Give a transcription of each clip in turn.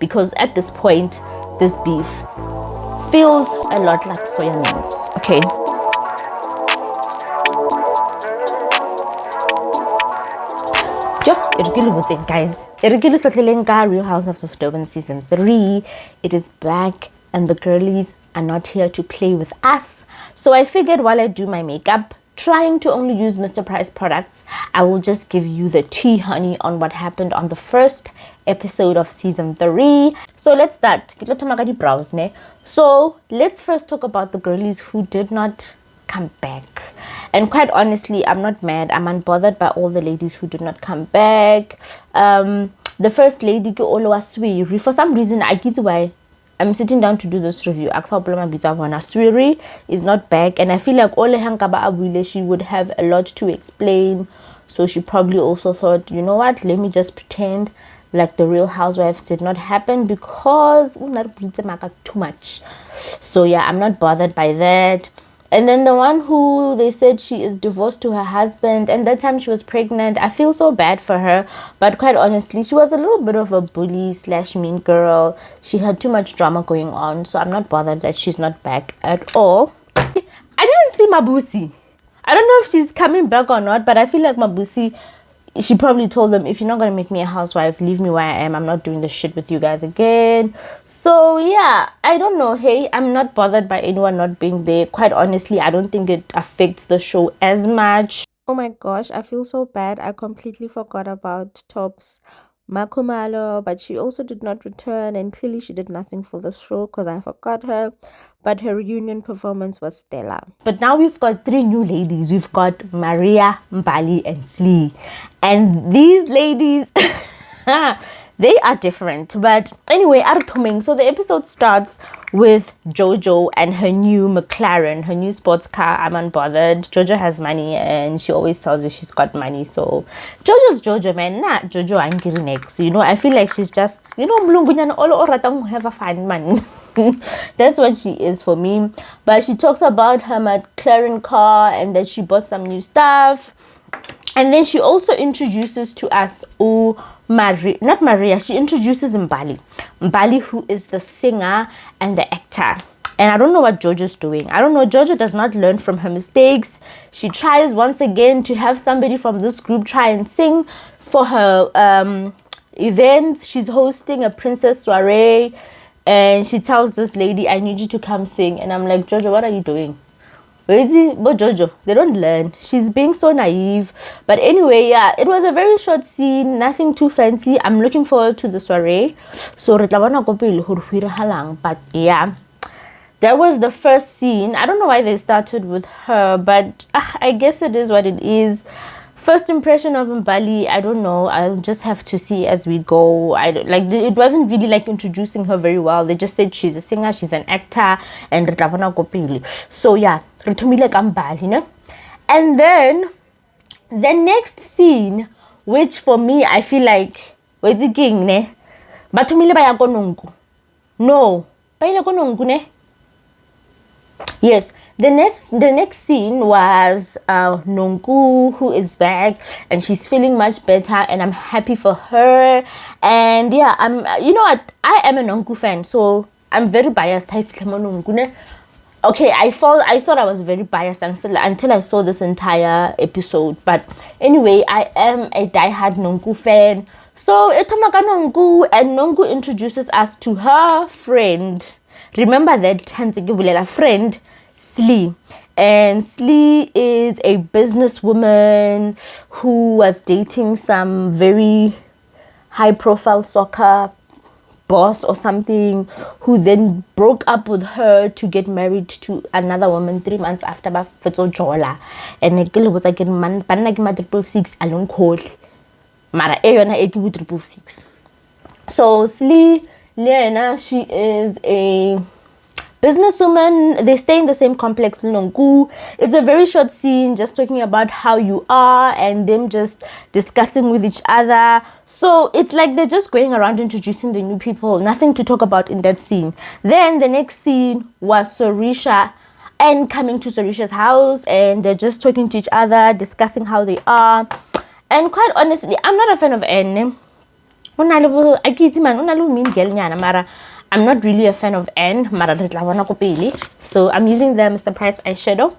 because at this point, this beef feels a lot like soya mince. Okay. Guys, Real Housewives of Durban season 3. It is back and the girlies are not here to play with us. So I figured while I do my makeup, trying to only use Mr. Price products, I will just give you the tea, honey, on what happened on the first episode of season 3. So let's start. So let's first talk about the girlies who did not come back. And quite honestly, I'm not mad. I'm unbothered by all the ladies who did not come back. The first lady, for some reason, I get why I'm sitting down to do this review. Swiri is not back, and I feel like Ole Hankaba Abule, she would have a lot to explain. So she probably also thought, you know what, let me just pretend like the Real Housewives did not happen because too much. So yeah, I'm not bothered by that. And then the one who they said she is divorced to her husband, and that time she was pregnant. I feel so bad for her, but quite honestly, she was a little bit of a bully / mean girl. She had too much drama going on, so I'm not bothered that she's not back at all. I didn't see Mabusi. I don't know if she's coming back or not, but I feel like Mabusi, she probably told them, if you're not going to make me a housewife, leave me where I am. I'm not doing this shit with you guys again. So yeah, I don't know. Hey, I'm not bothered by anyone not being there. Quite honestly, I don't think it affects the show as much. Oh my gosh, I feel so bad. I completely forgot about Top's Makumalo, but she also did not return, and clearly she did nothing for the show because I forgot her. But her reunion performance was stellar. But now we've got 3 new ladies. We've got Maria, Mbali, and Slee. And these ladies, they are different. But anyway, Artuming. So the episode starts with Jojo and her new McLaren, her new sports car. I'm unbothered. Jojo has money and she always tells you she's got money. So Jojo's Jojo, man. Nah, Jojo angry next. You know, I feel like she's just, you know, all have a fine man. That's what she is for me. But she talks about her McLaren car and that she bought some new stuff. And then she also introduces to us not Maria, she introduces Mbali, who is the singer and the actor. And I don't know what Jojo's doing. I don't know. Jojo does not learn from her mistakes. She tries once again to have somebody from this group try and sing for her event. She's hosting a princess soiree. And she tells this lady, I need you to come sing. And I'm like, Jojo, what are you doing? Where is he? But Jojo, they don't learn. She's being so naive. But anyway, yeah, it was a very short scene. Nothing too fancy. I'm looking forward to the soiree. So, but yeah, that was the first scene. I don't know why they started with her, but I guess it is what it is. First impression of Mbali, I don't know. I'll just have to see as we go. It wasn't really like introducing her very well. They just said she's a singer, she's an actor, and so yeah, and then the next scene, which for me I feel like yes, the next scene was Nonku, who is back and she's feeling much better, and I'm happy for her. And yeah, you know what, I am a Nonku fan, so I'm very biased. Okay, I thought I was very biased until I saw this entire episode. But anyway, I am a diehard Nonku fan. So Etamaka Nonku, and Nonku introduces us to her friend. Remember that friend, Slee. And Slee is a businesswoman who was dating some very high-profile soccer boss or something, who then broke up with her to get married to another woman 3 months after. And it was like man 666 alone call mara 666. So Slee Liana, she is a businesswoman. They stay in the same complex, Nonku. It's a very short scene just talking about how you are and them just discussing with each other. So it's like they're just going around introducing the new people. Nothing to talk about in that scene. Then the next scene was Sorisha and coming to Sorisha's house, and they're just talking to each other, discussing how they are. And quite honestly, I'm not a fan of Anne. I get man, mean girl nyana, mara. I'm not really a fan of N, mara re tla bona ko pele. So I'm using the Mr. Price eyeshadow.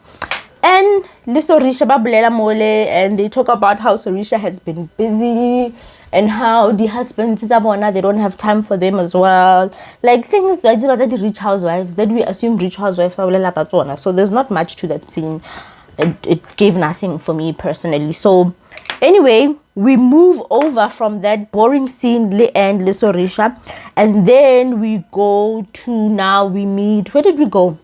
And Sorisha babulela mole, and they talk about how Sorisha has been busy and how the husbands they don't have time for them as well. Like things that the rich housewives that we assume rich housewives are. So there's not much to that scene. It gave nothing for me personally. So anyway, we move over from that boring scene and Sorisha, and then we go to now we meet. Where did we go?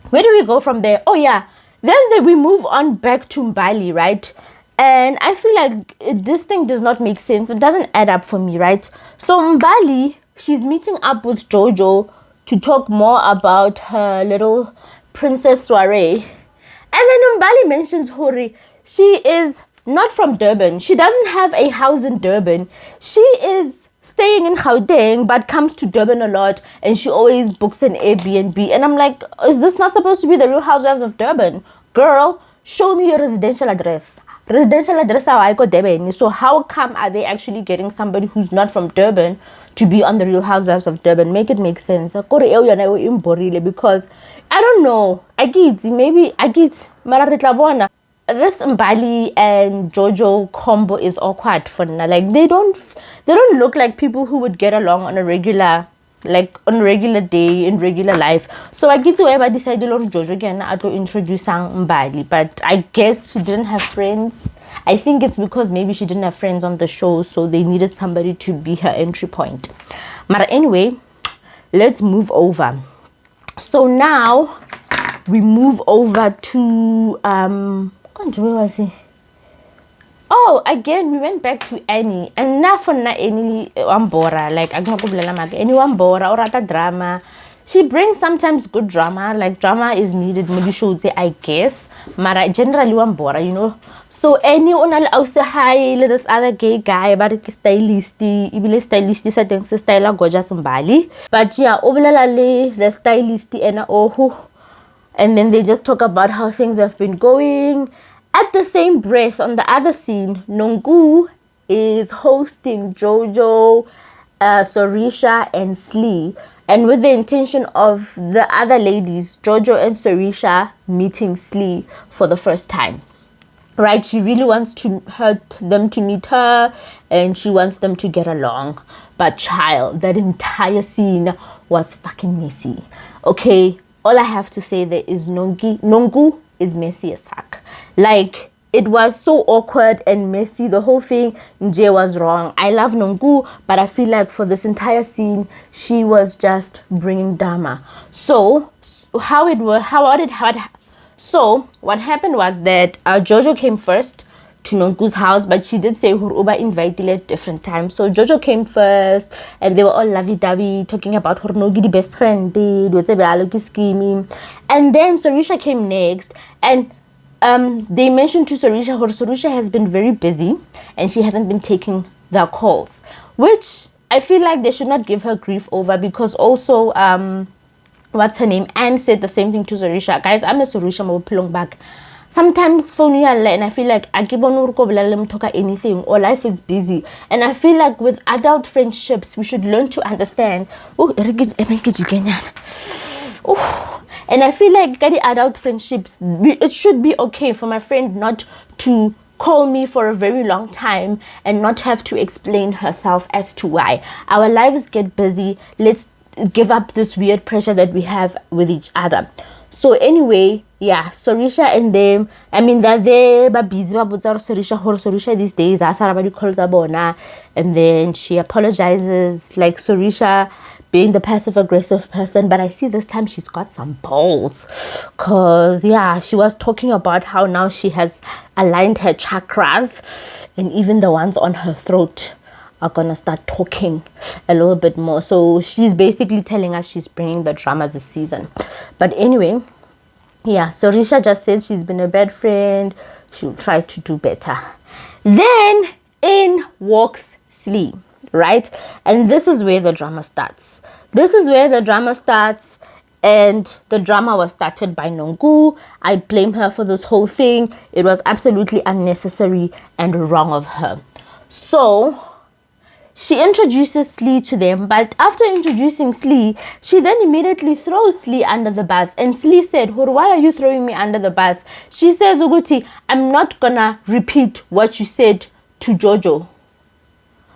Where do we go from there? Oh yeah. Then we move on back to Mbali, right? And I feel like this thing does not make sense. It doesn't add up for me, right? So Mbali, she's meeting up with Jojo to talk more about her little princess soiree. And then Mbali mentions Hori. She is not from Durban. She doesn't have a house in Durban. She is staying in Gauteng but comes to Durban a lot, and she always books an Airbnb. And I'm like, is this not supposed to be the Real Housewives of Durban? Girl, show me your residential address. Residential address how I got Durban. So how come are they actually getting somebody who's not from Durban to be on the Real Housewives of Durban? Make it make sense. Because I don't know. Maybe this Mbali and Jojo combo is awkward for now. Like they don't look like people who would get along on a regular day in regular life. So I get to ever decide a lot of Jojo again to introduce Mbali, but I guess she didn't have friends. I think it's because maybe she didn't have friends on the show, so they needed somebody to be her entry point. But anyway, let's move over. So now we move over to where was he? Oh, again, we went back to Annie. And now for Annie Wambora, like Annie Wambora or Rata drama. She brings sometimes good drama, like drama is needed, maybe she would say, I guess. Mara generally Wambora, you know. So Annie onal also hi this other gay guy, but stylisty, ibile stylisty setting style gorgeous Mbali. But yeah, oblala the stylisty and ohu. And then they just talk about how things have been going. At the same breath, on the other scene, Nongu is hosting Jojo, Sorisha, and Slee. And with the intention of the other ladies, Jojo and Sorisha, meeting Slee for the first time. Right? She really wants them to meet her, and she wants them to get along. But child, that entire scene was fucking messy. Okay? All I have to say there is Nongu is messy as fuck. Like, it was so awkward and messy. The whole thing, Nje was wrong. I love Nongu, but I feel like for this entire scene, she was just bringing drama. So, what happened was that Jojo came first to Nongu's house, but she did say Huruba invited at different times. So Jojo came first, and they were all lovey-dovey, talking about Hurnogi, the best friend did, screaming. And then Sorisha came next, and they mentioned to Sorisha has been very busy, and she hasn't been taking their calls, which I feel like they should not give her grief over, because also, what's her name? Anne said the same thing to Sorisha. Guys, I'm a Sorisha Mopulong back. Sometimes phone and I feel like I keep on talk anything, or life is busy. And I feel like with adult friendships, we should learn to understand. And I feel like the adult friendships, it should be okay for my friend not to call me for a very long time and not have to explain herself as to why. Our lives get busy. Let's give up this weird pressure that we have with each other. So anyway, yeah, Sorisha and them, I mean, they're there, but busy about Sorisha these days, calls Abona, and then she apologizes, like Sorisha being the passive-aggressive person, but I see this time she's got some balls, because, yeah, she was talking about how now she has aligned her chakras, and even the ones on her throat are gonna start talking a little bit more. So she's basically telling us she's bringing the drama this season. But anyway, yeah, Sorisha just says she's been a bad friend, she'll try to do better. Then in walks Slee, right? And this is where the drama starts. And the drama was started by Nongu. I blame her for this whole thing. It was absolutely unnecessary and wrong of her. So she introduces Slee to them, but after introducing Slee, she then immediately throws Slee under the bus. And Slee said, why are you throwing me under the bus? She says, Uguti, I'm not gonna repeat what you said to Jojo.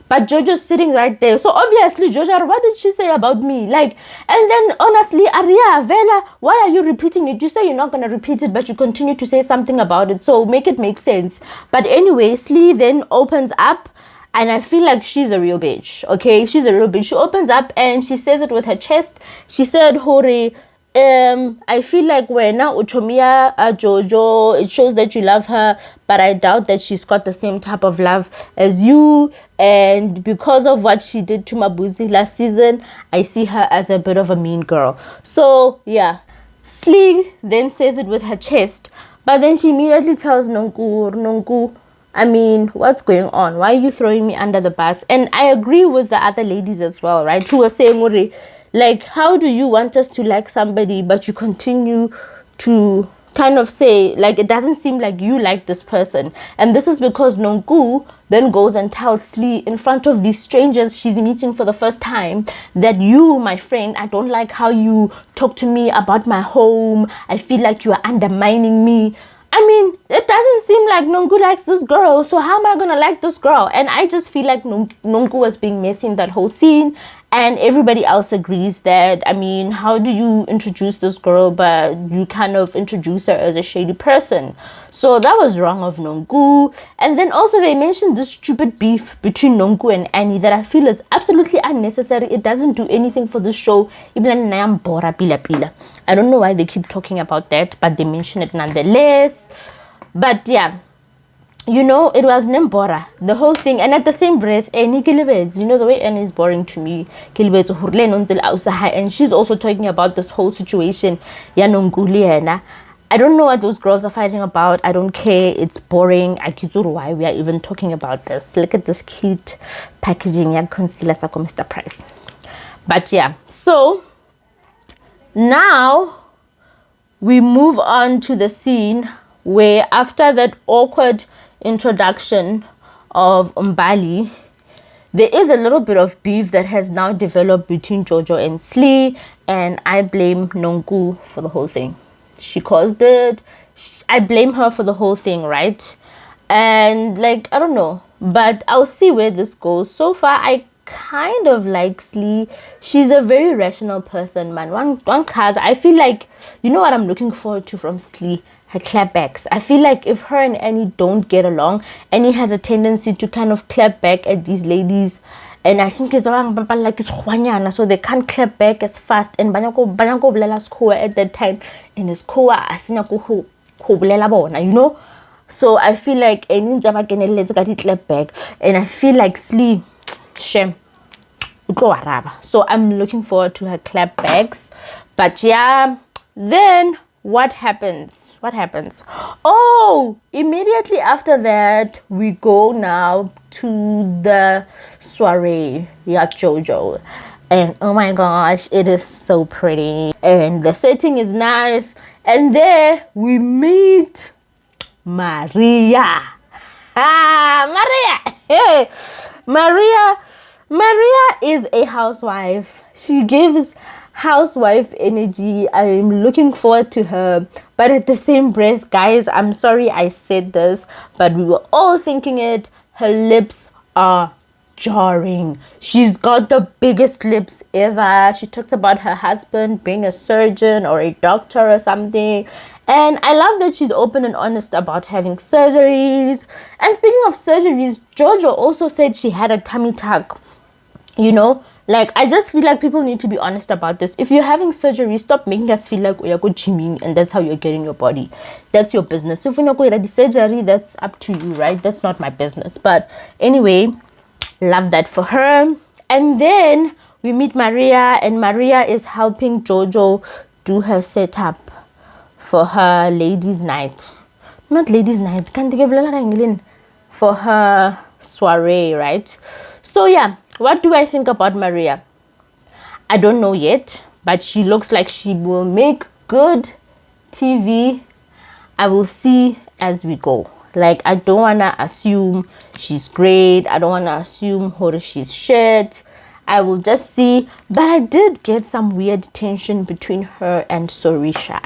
But Jojo's sitting right there. So obviously, Jojo, what did she say about me? Like, and then honestly, Aria, Vela, why are you repeating it? You say you're not going to repeat it, but you continue to say something about it. So make it make sense. But anyway, Slee then opens up. And I feel like she's a real bitch. Okay, she's a real bitch. She opens up and she says it with her chest. She said, Hori, I feel like when now Uchomia Jojo, it shows that you love her, but I doubt that she's got the same type of love as you. And because of what she did to Mabuzi last season, I see her as a bit of a mean girl. So yeah, Slee then says it with her chest, but then she immediately tells Nonku, I mean, what's going on? Why are you throwing me under the bus? And I agree with the other ladies as well, right? Who were saying, Uri, like, how do you want us to like somebody, but you continue to kind of say, like, it doesn't seem like you like this person. And this is because Nonku then goes and tells Slee in front of these strangers she's meeting for the first time that you, my friend, I don't like how you talk to me about my home. I feel like you are undermining me. I mean, it doesn't seem like Nonku likes this girl, so how am I going to like this girl? And I just feel like Nonku was being messy in that whole scene, and everybody else agrees that, I mean, how do you introduce this girl, but you kind of introduce her as a shady person? So that was wrong of Nonku. And then also they mentioned this stupid beef between Nonku and Annie that I feel is absolutely unnecessary. It doesn't do anything for the show. I don't know why they keep talking about that, but they mention it nonetheless. But yeah, you know, it was Nembora, the whole thing. And at the same breath, you know, the way Annie is boring to me. And she's also talking about this whole situation. I don't know what those girls are fighting about. I don't care. It's boring. I can't why we are even talking about this. Look at this cute packaging. Concealer Mr. Price. But yeah, so now we move on to the scene where after that awkward introduction of Umbali, there is a little bit of beef that has now developed between Jojo and Slee, and I blame Nonku for the whole thing. She caused it. I blame her for the whole thing, right? And like, I don't know, but I'll see where this goes. So far, I kind of like Slee. She's a very rational person, man. One cause I feel like, you know what I'm looking forward to from Slee? Her clapbacks. I feel like if her and Annie don't get along, Annie has a tendency to kind of clap back at these ladies, and I think it's like it's Juanyana, so they can't clap back as fast. And Banako Blela score at that time, and it's Koa Asinako Blela Bona, you know. So I feel like Annie let's get it clap back, and I feel like Slee, shame. So I'm looking forward to her clapbacks. But yeah, then what happens? Oh, immediately after that, we go now to the soiree, Jojo. And oh my gosh, it is so pretty. And the setting is nice. And there we meet Maria. Maria! Hey, Maria is a housewife. She gives housewife energy. I'm looking forward to her. But at the same breath, guys, I'm sorry I said this, but we were all thinking it. Her lips are jarring. She's got the biggest lips ever. She talks about her husband being a surgeon or a doctor or something. And I love that she's open and honest about having surgeries. And speaking of surgeries, Jojo also said she had a tummy tuck. You know, like, I just feel like people need to be honest about this. If you're having surgery, stop making us feel like you're good gymming and that's how you're getting your body. That's your business. If you're not going to the surgery, that's up to you, right? That's not my business. But anyway, love that for her. And then we meet Maria, and Maria is helping Jojo do her setup for her ladies' night. Not ladies' night. For her soiree, right? So yeah, what do I think about Maria? I don't know yet, but she looks like she will make good TV. I will see as we go. Like, I don't want to assume she's great. I don't want to assume she's shit. I will just see. But I did get some weird tension between her and Sorisha.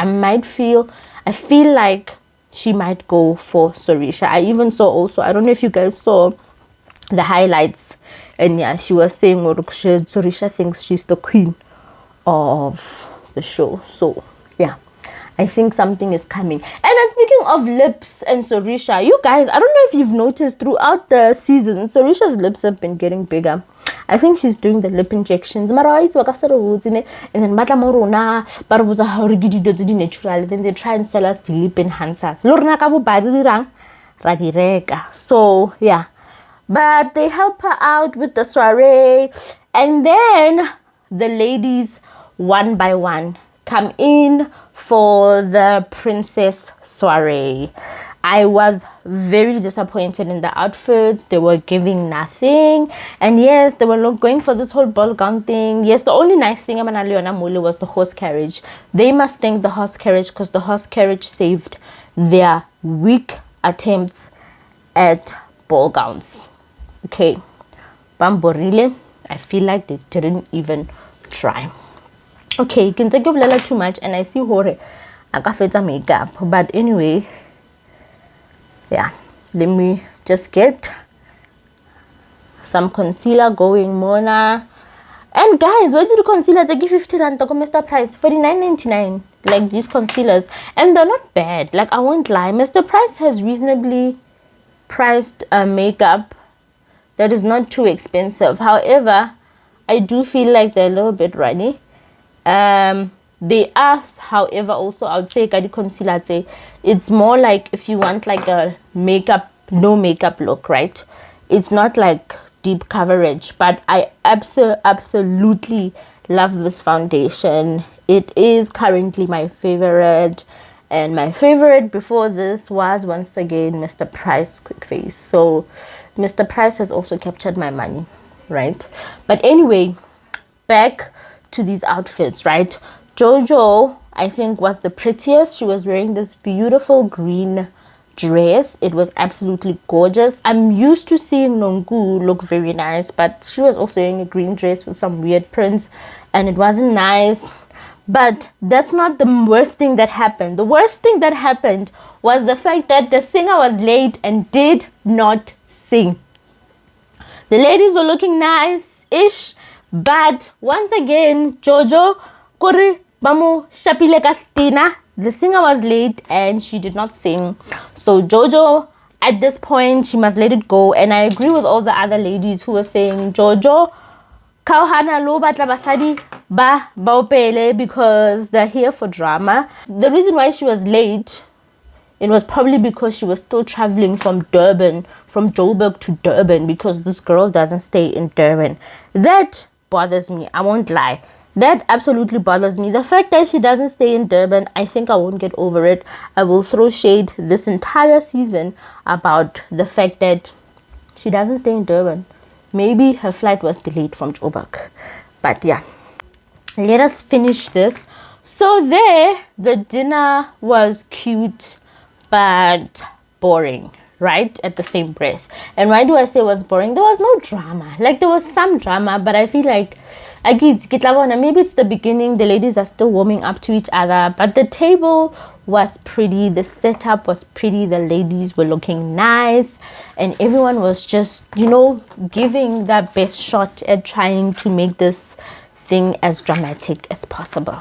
I feel like she might go for Sorisha. I even saw also, I don't know if you guys saw the highlights. And yeah, she was saying Sorisha thinks she's the queen of the show. So yeah, I think something is coming. And speaking of lips and Sorisha, you guys, I don't know if you've noticed throughout the season, Sorisha's lips have been getting bigger. I think she's doing the lip injections. And then natural. Then they try and sell us the lip enhancers. So yeah. But they help her out with the soiree. And then the ladies, one by one, come in for the princess soiree. I was very disappointed in the outfits. They were giving nothing. And yes, they were going for this whole ball gown thing. Yes, the only nice thing about Leona Mule was the horse carriage. They must thank the horse carriage because the horse carriage saved their weak attempts at ball gowns. Okay. Bamborile, I feel like they didn't even try. Okay, you can take up too much and I see hore akafeta makeup. But anyway, yeah, let me just get some concealer going, Mona. And guys, where did the concealers? I give 50 rand to Mr. Price, 49.99. Like these concealers, and they're not bad. Like, I won't lie, Mr. Price has reasonably priced makeup that is not too expensive. However, I do feel like they're a little bit runny. They are, however, also I would say Kadi concealer, it's more like if you want like a no makeup look, right? It's not like deep coverage, but I absolutely love this foundation. It is currently my favorite, and my favorite before this was once again Mr. Price Quick Face. So Mr. Price has also captured my money, right? But anyway, back to these outfits, right? Jojo, I think, was the prettiest. She was wearing this beautiful green dress. It was absolutely gorgeous. I'm used to seeing Nongu look very nice, but she was also wearing a green dress with some weird prints, and it wasn't nice. But that's not the worst thing that happened. The worst thing that happened was the fact that the singer was late and did not sing. The ladies were looking nice-ish, but once again, Jojo, Kuri, Bamu, Shapile Castina, the singer was late and she did not sing. So Jojo, at this point, she must let it go. And I agree with all the other ladies who were saying, Jojo, Kauhana lo batla basadi ba baopele, because they're here for drama. The reason why she was late, it was probably because she was still traveling from Joburg to Durban, because this girl doesn't stay in Durban. That bothers me. I won't lie. That absolutely bothers me. The fact that she doesn't stay in Durban, I think I won't get over it. I will throw shade this entire season about the fact that she doesn't stay in Durban. Maybe her flight was delayed from Joburg. But yeah, let us finish this. So there, the dinner was cute but boring, right? At the same breath. And why do I say it was boring? There was no drama. Like, there was some drama, but I feel like maybe it's the beginning. The ladies are still warming up to each other, but the table was pretty, the setup was pretty, the ladies were looking nice, and everyone was just, giving their best shot at trying to make this thing as dramatic as possible.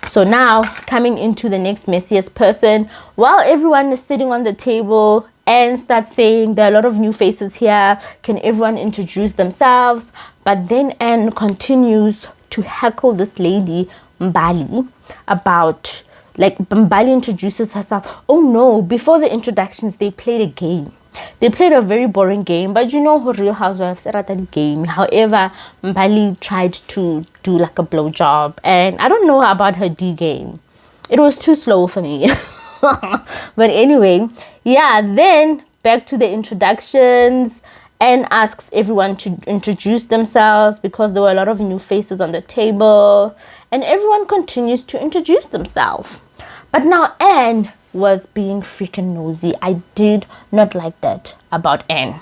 So now, coming into the next messiest person, while everyone is sitting on the table and start saying there are a lot of new faces here, can everyone introduce themselves? But then Anne continues to heckle this lady, Mbali, about, like, Mbali introduces herself. Oh no, before the introductions, they played a game. They played a very boring game, but who Real Housewives erata the game. However, Mbali tried to do like a blowjob, and I don't know about her D game. It was too slow for me. But anyway, yeah, then back to the introductions. Anne asks everyone to introduce themselves because there were a lot of new faces on the table, and everyone continues to introduce themselves. But now Anne was being freaking nosy. I did not like that about Anne.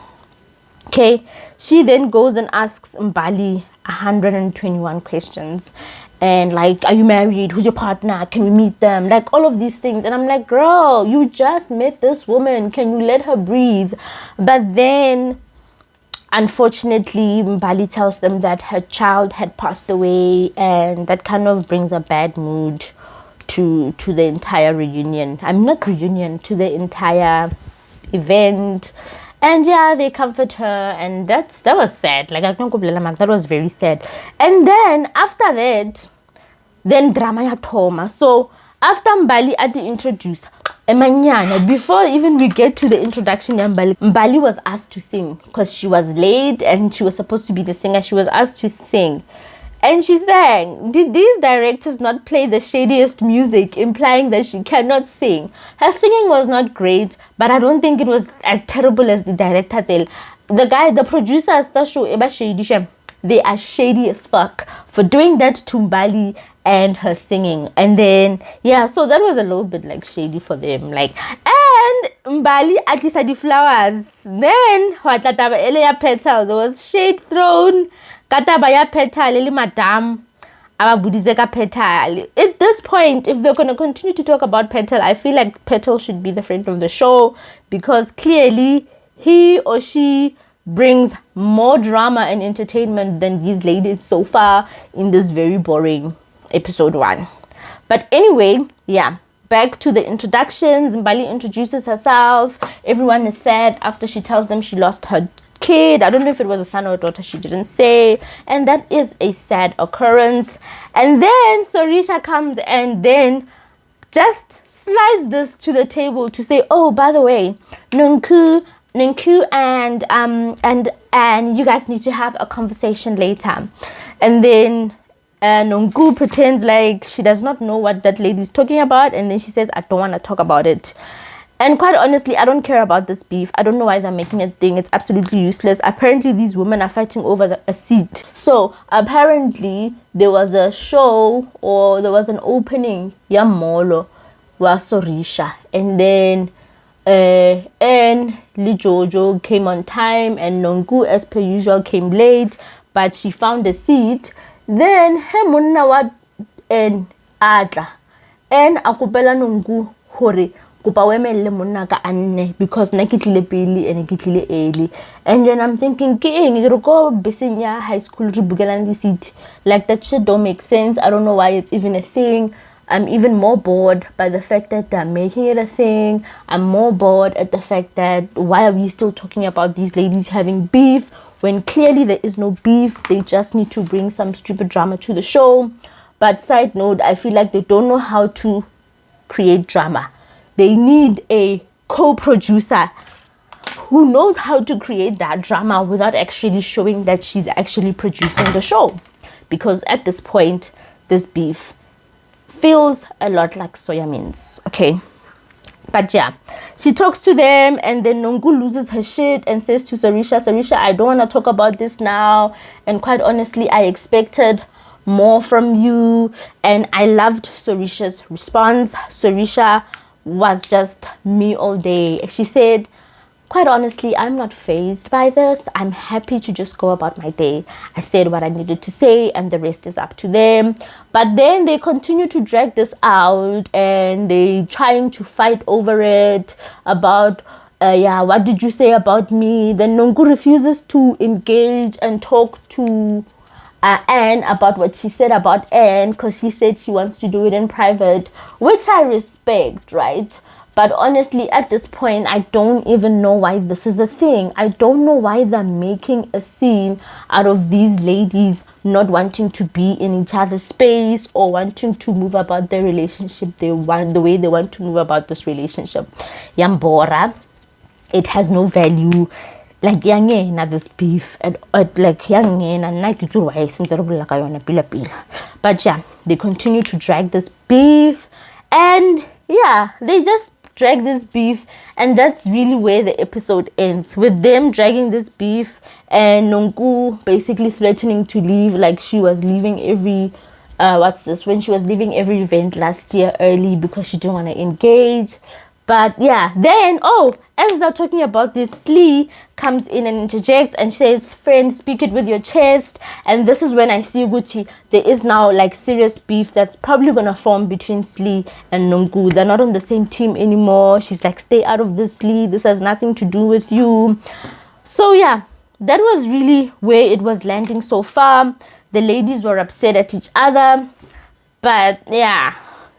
Okay, she then goes and asks Mbali 121 questions. And like, are you married? Who's your partner? Can we meet them? Like all of these things. And I'm like, girl, you just met this woman. Can you let her breathe? But then, unfortunately, Mbali tells them that her child had passed away. And that kind of brings a bad mood to the entire reunion. I'm not reunion, to the entire event. And yeah, they comfort her, and that was sad. Like, that was very sad. And then after that, then drama ya thoma. So after Mbali had to introduce Emanyana, before even we get to the introduction, Mbali was asked to sing because she was late and she was supposed to be the singer. She was asked to sing. And she sang. Did these directors not play the shadiest music, implying that she cannot sing? Her singing was not great, but I don't think it was as terrible as the director tell. The producers, the show, they are shady as fuck for doing that to Mbali and her singing. And then, yeah, so that was a little bit like shady for them. Like, and Mbali at least had the flowers. Then, petal, there was shade thrown. Katabaya petal, lili madam. Petal. At this point, if they're going to continue to talk about Petal, I feel like Petal should be the friend of the show, because clearly he or she brings more drama and entertainment than these ladies so far in this very boring episode 1. But anyway, yeah, back to the introductions. Mbali introduces herself. Everyone is sad after she tells them she lost her kid. I don't know if it was a son or a daughter, she didn't say, and that is a sad occurrence. And then Sorisha comes and then just slides this to the table to say, oh, by the way, Nunku and you guys need to have a conversation later. And then Nunku pretends like she does not know what that lady is talking about, and then she says, I don't want to talk about it. And quite honestly, I don't care about this beef. I don't know why they're making a thing. It's absolutely useless. Apparently, these women are fighting over a seat. So, apparently, there was a show, or there was an opening, Yamolo, wa Sorisha. And then, and Lijojo came on time, and Nonku, as per usual, came late. But she found a seat. Then, Hemunna wa and Adla. And akupela Nonku, hore. Because na ke tlile pele and ke tlile early. And then I'm thinking, go besinya high school ribugelandi seat. Like, that shit don't make sense. I don't know why it's even a thing. I'm even more bored by the fact that they're making it a thing. I'm more bored at the fact that why are we still talking about these ladies having beef when clearly there is no beef. They just need to bring some stupid drama to the show. But side note, I feel like they don't know how to create drama. They need a co-producer who knows how to create that drama without actually showing that she's actually producing the show. Because at this point, this beef feels a lot like soya beans. Okay. But yeah, she talks to them, and then Nongu loses her shit and says to Sorisha, I don't want to talk about this now. And quite honestly, I expected more from you. And I loved Sorisha's response. Sorisha was just me all day. She said, quite honestly, I'm not fazed by this. I'm happy to just go about my day. I said what I needed to say, and the rest is up to them. But then they continue to drag this out, and they trying to fight over it about, what did you say about me? Then Nongu refuses to engage and talk to Anne about what she said about Anne, because she said she wants to do it in private, which I respect, right? But honestly, at this point, I don't even know why this is a thing. I don't know why they're making a scene out of these ladies not wanting to be in each other's space or wanting to move about their relationship the way they want to move about this relationship. Yambora, it has no value. Like yangena this beef and like yangena nakituru since but yeah, they continue to drag this beef, and yeah, they just drag this beef, and that's really where the episode ends, with them dragging this beef and Nonku basically threatening to leave, like she was leaving every when she was leaving every event last year early because she didn't want to engage. But yeah, then as they're talking about this, Slee comes in and interjects and says, "Friend, speak it with your chest." And this is when I see Guti, there is now like serious beef that's probably gonna form between Slee and Nonku. They're not on the same team anymore. She's like, "Stay out of this, Slee. This has nothing to do with you." So yeah, that was really where it was landing so far. The ladies were upset at each other, but yeah,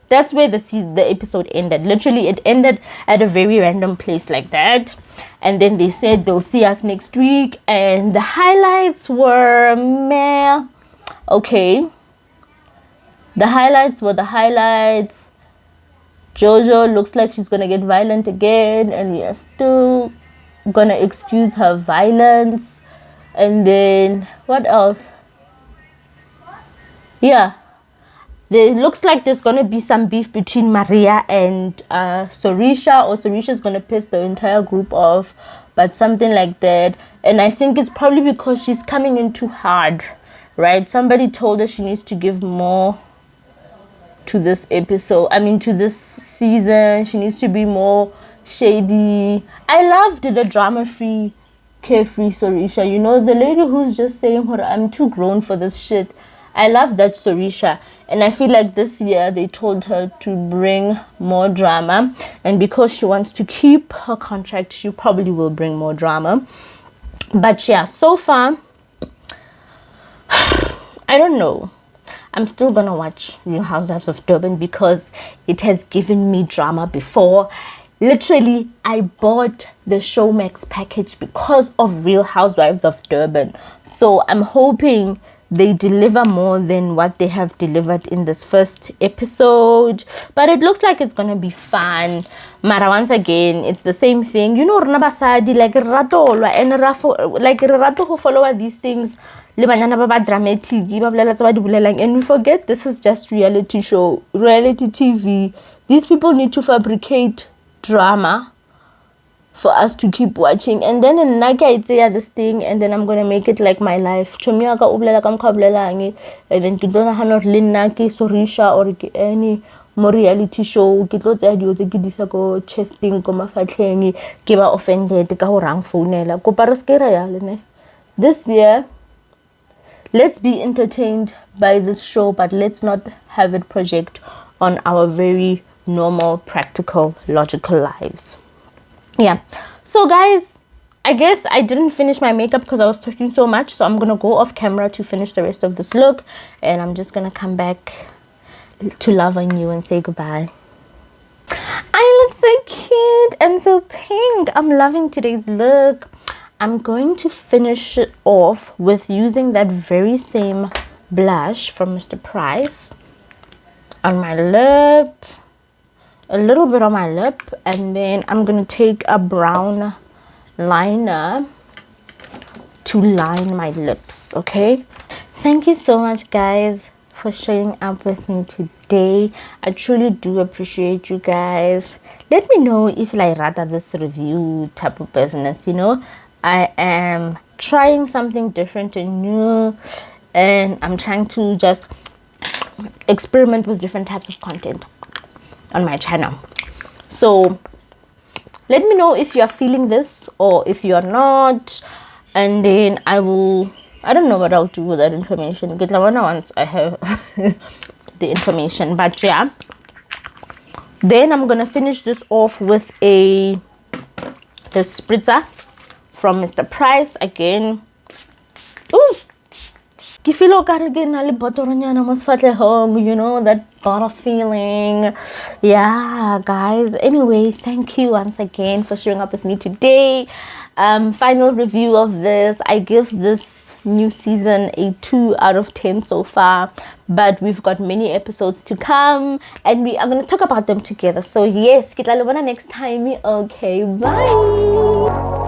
that's where the episode ended. Literally, it ended at a very random place like that. And then they said they'll see us next week. And the highlights were meh. Okay. The highlights were the highlights. Jojo looks like she's gonna get violent again, and we are still gonna excuse her violence. And then what else? Yeah, there looks like there's gonna be some beef between Maria and Sorisha, or Sorisha's gonna piss the entire group off, but something like that. And I think it's probably because she's coming in too hard, right? Somebody told her she needs to give more to this episode, to this season. She needs to be more shady. I loved the drama-free, carefree Sorisha, the lady who's just saying, "I'm too grown for this shit." I love that Sorisha, and I feel like this year they told her to bring more drama, and because she wants to keep her contract, she probably will bring more drama. But yeah, so far, I don't know. I'm still gonna watch Real Housewives of Durban because it has given me drama before. Literally, I bought the Showmax package because of Real Housewives of Durban. So I'm hoping they deliver more than what they have delivered in this first episode. But it looks like it's gonna be fun. Mara, once again, it's the same thing. Rona basadi, like ratolwa and like rato who follow these things. And we forget this is just reality show, reality TV. These people need to fabricate drama for us to keep watching. And then in Naka I'd say this thing, and then I'm gonna make it like my life. And then Kidona Hanor Linaki, Sorisha, or any more reality show. Kitlo Tadio Disako, chesting, Koma Fatlengi, Kiba offended, Kahorang Fonela, Koparaskera. This year, let's be entertained by this show, but let's not have it project on our very normal, practical, logical lives. Yeah, so guys, I guess I didn't finish my makeup because I was talking so much, so I'm gonna go off camera to finish the rest of this look, and I'm just gonna come back to love on you and say goodbye. I look so cute and so pink. I'm loving today's look. I'm going to finish it off with using that very same blush from Mr. Price on my lip, a little bit on my lip, and then I'm going to take a brown liner to line my lips, okay? Thank you so much, guys, for showing up with me today. I truly do appreciate you guys. Let me know if you like rather this review type of business, I am trying something different and new, and I'm trying to just experiment with different types of content on my channel. So let me know if you are feeling this or if you are not, and then I don't know what I'll do with that information. Get once I have the information. But yeah, then I'm gonna finish this off with the spritzer from Mr. Price again. Ooh, I feel again, that butter feeling. Yeah, guys. Anyway, thank you once again for showing up with me today. Final review of this. I give this new season a 2 out of 10 so far, but we've got many episodes to come, and we are going to talk about them together. So yes, kita next time. Okay, bye.